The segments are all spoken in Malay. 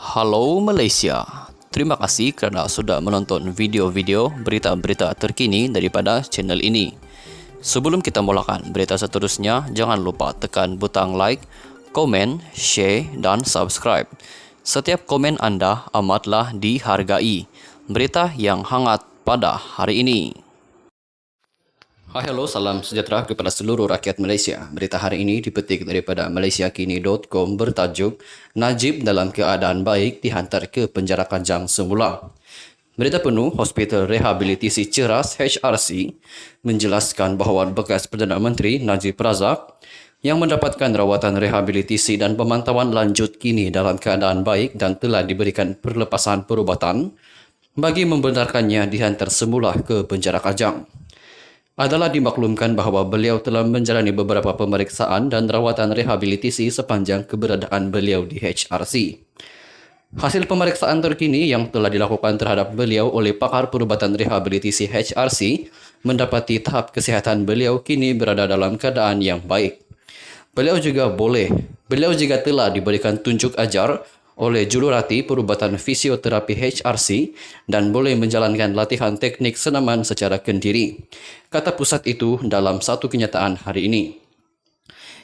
Halo Malaysia, terima kasih kerana sudah menonton video-video berita-berita terkini daripada channel ini. Sebelum kita mulakan berita seterusnya, jangan lupa tekan butang like, komen, share dan subscribe. Setiap komen anda amatlah dihargai. Berita yang hangat pada hari ini. Hai, hello, salam sejahtera kepada seluruh rakyat Malaysia. Berita hari ini dipetik daripada malaysiakini.com bertajuk Najib dalam keadaan baik dihantar ke penjara Kajang semula. Berita penuh Hospital Rehabilitasi Ceras HRC menjelaskan bahawa bekas Perdana Menteri Najib Razak yang mendapatkan rawatan rehabilitasi dan pemantauan lanjut kini dalam keadaan baik dan telah diberikan perlepasan perubatan bagi membenarkannya dihantar semula ke penjara Kajang. Adalah dimaklumkan bahawa beliau telah menjalani beberapa pemeriksaan dan rawatan rehabilitasi sepanjang keberadaan beliau di HRC. Hasil pemeriksaan terkini yang telah dilakukan terhadap beliau oleh pakar perubatan rehabilitasi HRC mendapati tahap kesihatan beliau kini berada dalam keadaan yang baik. Beliau juga telah diberikan tunjuk ajar oleh jururati perubatan fisioterapi HRC dan boleh menjalankan latihan teknik senaman secara kendiri, kata pusat itu dalam satu kenyataan hari ini.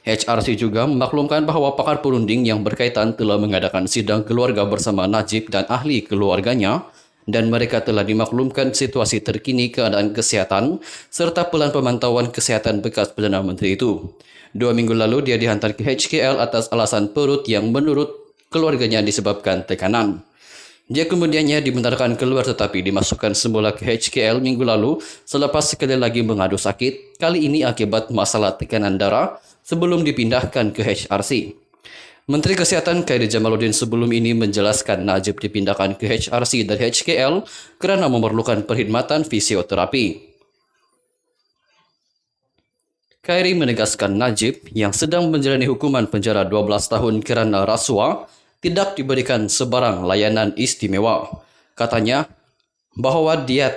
HRC juga memaklumkan bahawa pakar perunding yang berkaitan telah mengadakan sidang keluarga bersama Najib dan ahli keluarganya dan mereka telah dimaklumkan situasi terkini keadaan kesihatan serta pelan pemantauan kesihatan bekas Perdana Menteri itu. 2 minggu lalu dia dihantar ke HKL atas alasan perut yang menurut keluarganya disebabkan tekanan. Dia kemudiannya dibenarkan keluar tetapi dimasukkan semula ke HKL minggu lalu selepas sekali lagi mengadu sakit, kali ini akibat masalah tekanan darah sebelum dipindahkan ke HRC. Menteri Kesihatan Khairy Jamaluddin sebelum ini menjelaskan Najib dipindahkan ke HRC dari HKL kerana memerlukan perkhidmatan fisioterapi. Khairy menegaskan Najib yang sedang menjalani hukuman penjara 12 tahun kerana rasuah tidak diberikan sebarang layanan istimewa. Katanya bahawa dia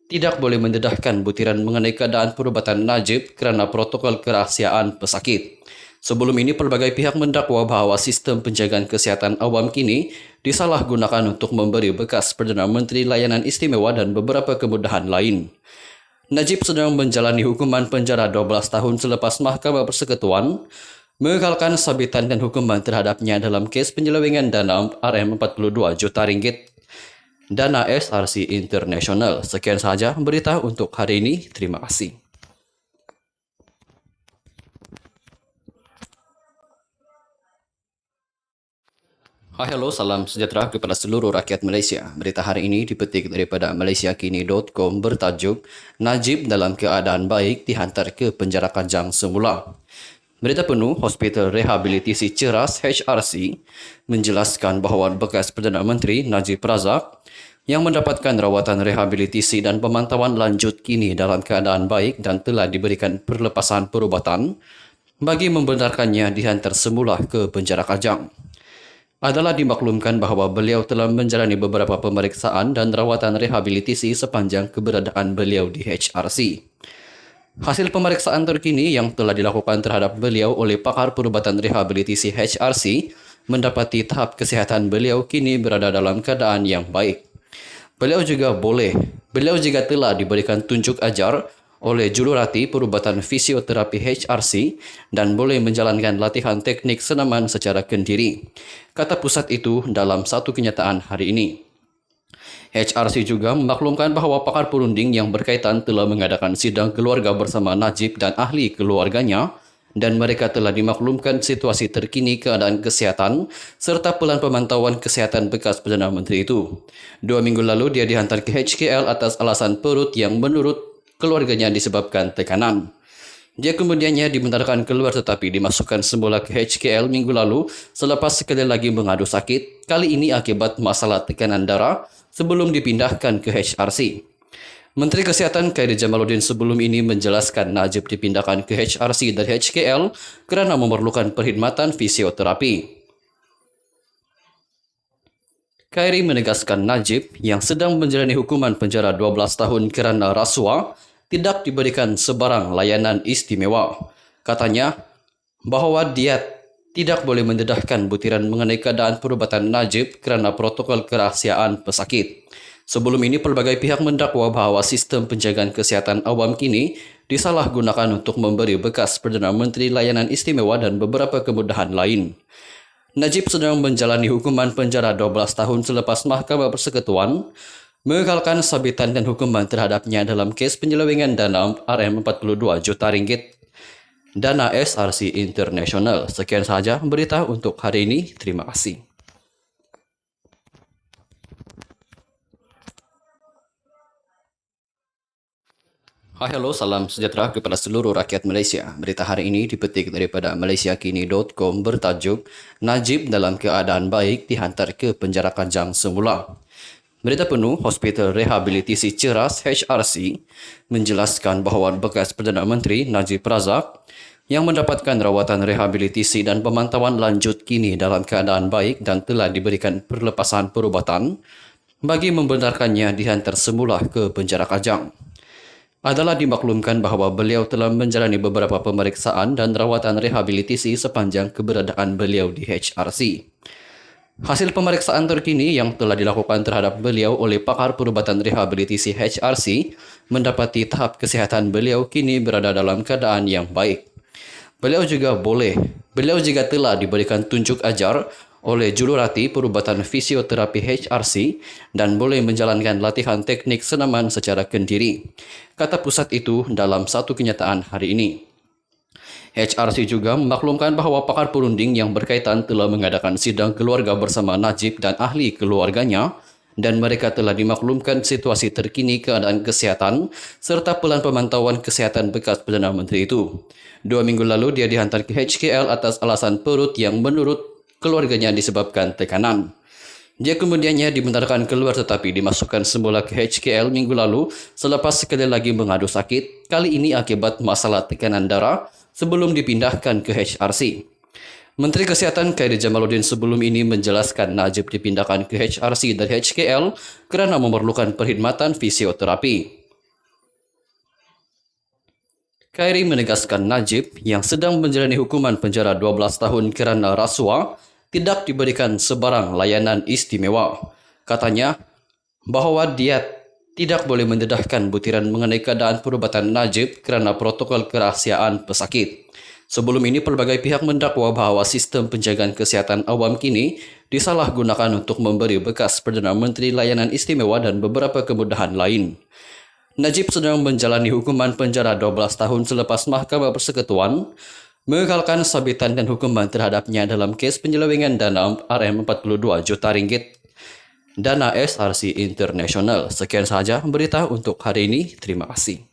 tidak boleh mendedahkan butiran mengenai keadaan perubatan Najib kerana protokol kerahsiaan pesakit. Sebelum ini, pelbagai pihak mendakwa bahawa sistem penjagaan kesihatan awam kini disalahgunakan untuk memberi bekas Perdana Menteri layanan istimewa dan beberapa kemudahan lain. Najib sedang menjalani hukuman penjara 12 tahun selepas Mahkamah Persekutuan mengekalkan sabitan dan hukuman terhadapnya dalam kes penyelewengan dana RM42 juta ringgit dana SRC International. Sekian sahaja berita untuk hari ini. Terima kasih. Hai, hello, salam sejahtera kepada seluruh rakyat Malaysia. Berita hari ini dipetik daripada malaysiakini.com bertajuk Najib dalam keadaan baik dihantar ke penjara Kajang semula. Berita penuh Hospital Rehabilitasi Ceras HRC menjelaskan bahawa bekas Perdana Menteri Najib Razak yang mendapatkan rawatan rehabilitasi dan pemantauan lanjut kini dalam keadaan baik dan telah diberikan perlepasan perubatan bagi membenarkannya dihantar semula ke penjara Kajang. Adalah dimaklumkan bahawa beliau telah menjalani beberapa pemeriksaan dan rawatan rehabilitasi sepanjang keberadaan beliau di HRC. Hasil pemeriksaan terkini yang telah dilakukan terhadap beliau oleh pakar perubatan rehabilitasi HRC mendapati tahap kesihatan beliau kini berada dalam keadaan yang baik. Beliau juga telah diberikan tunjuk ajar oleh jururati perubatan fisioterapi HRC dan boleh menjalankan latihan teknik senaman secara kendiri, kata pusat itu dalam satu kenyataan hari ini. HRC juga memaklumkan bahawa pakar perunding yang berkaitan telah mengadakan sidang keluarga bersama Najib dan ahli keluarganya dan mereka telah dimaklumkan situasi terkini keadaan kesihatan serta pelan pemantauan kesihatan bekas Perdana Menteri itu. 2 minggu lalu dia dihantar ke HKL atas alasan perut yang menurut keluarganya disebabkan tekanan. Dia kemudiannya dibenarkan keluar tetapi dimasukkan semula ke HKL minggu lalu selepas sekali lagi mengadu sakit, kali ini akibat masalah tekanan darah sebelum dipindahkan ke HRC. Menteri Kesihatan Khairy Jamaluddin sebelum ini menjelaskan Najib dipindahkan ke HRC dari HKL kerana memerlukan perkhidmatan fisioterapi. Khairy menegaskan Najib yang sedang menjalani hukuman penjara 12 tahun kerana rasuah tidak diberikan sebarang layanan istimewa. Katanya bahawa dia tidak boleh mendedahkan butiran mengenai keadaan perubatan Najib kerana protokol kerahsiaan pesakit. Sebelum ini, pelbagai pihak mendakwa bahawa sistem penjagaan kesihatan awam kini disalahgunakan untuk memberi bekas Perdana Menteri Layanan Istimewa dan beberapa kemudahan lain. Najib sedang menjalani hukuman penjara 12 tahun selepas Mahkamah Persekutuan mengekalkan sabitan dan hukuman terhadapnya dalam kes penyelewengan dana RM42 juta ringgit dana SRC International. Sekian sahaja berita untuk hari ini. Terima kasih. Hai, hello, salam sejahtera kepada seluruh rakyat Malaysia. Berita hari ini dipetik daripada malaysiakini.com bertajuk Najib dalam keadaan baik dihantar ke penjara Kajang semula. Berita penuh, Hospital Rehabilitasi Ceras HRC menjelaskan bahawa bekas Perdana Menteri Najib Razak yang mendapatkan rawatan rehabilitasi dan pemantauan lanjut kini dalam keadaan baik dan telah diberikan perlepasan perubatan bagi membenarkannya dihantar semula ke penjara Kajang. Adalah dimaklumkan bahawa beliau telah menjalani beberapa pemeriksaan dan rawatan rehabilitasi sepanjang keberadaan beliau di HRC. Hasil pemeriksaan terkini yang telah dilakukan terhadap beliau oleh pakar perubatan rehabilitasi HRC mendapati tahap kesihatan beliau kini berada dalam keadaan yang baik. Beliau juga telah diberikan tunjuk ajar oleh jururati perubatan fisioterapi HRC dan boleh menjalankan latihan teknik senaman secara kendiri, kata pusat itu dalam satu kenyataan hari ini. HRC juga memaklumkan bahawa pakar perunding yang berkaitan telah mengadakan sidang keluarga bersama Najib dan ahli keluarganya dan mereka telah dimaklumkan situasi terkini keadaan kesihatan serta pelan pemantauan kesihatan bekas Perdana Menteri itu. 2 minggu lalu dia dihantar ke HKL atas alasan perut yang menurut keluarganya disebabkan tekanan. Dia kemudiannya dibenarkan keluar tetapi dimasukkan semula ke HKL minggu lalu selepas sekali lagi mengadu sakit, kali ini akibat masalah tekanan darah sebelum dipindahkan ke HRC. Menteri Kesihatan Khairy Jamaluddin sebelum ini menjelaskan Najib dipindahkan ke HRC dari HKL kerana memerlukan perkhidmatan fisioterapi. Khairy menegaskan Najib yang sedang menjalani hukuman penjara 12 tahun kerana rasuah tidak diberikan sebarang layanan istimewa. Katanya bahawa dia tidak boleh mendedahkan butiran mengenai keadaan perubatan Najib kerana protokol kerahsiaan pesakit. Sebelum ini, pelbagai pihak mendakwa bahawa sistem penjagaan kesihatan awam kini disalahgunakan untuk memberi bekas Perdana Menteri Layanan Istimewa dan beberapa kemudahan lain. Najib sedang menjalani hukuman penjara 12 tahun selepas Mahkamah Persekutuan mengekalkan sabitan dan hukuman terhadapnya dalam kes penyelewengan dana RM42 juta ringgit dana SRC International. Sekian sahaja berita untuk hari ini. Terima kasih.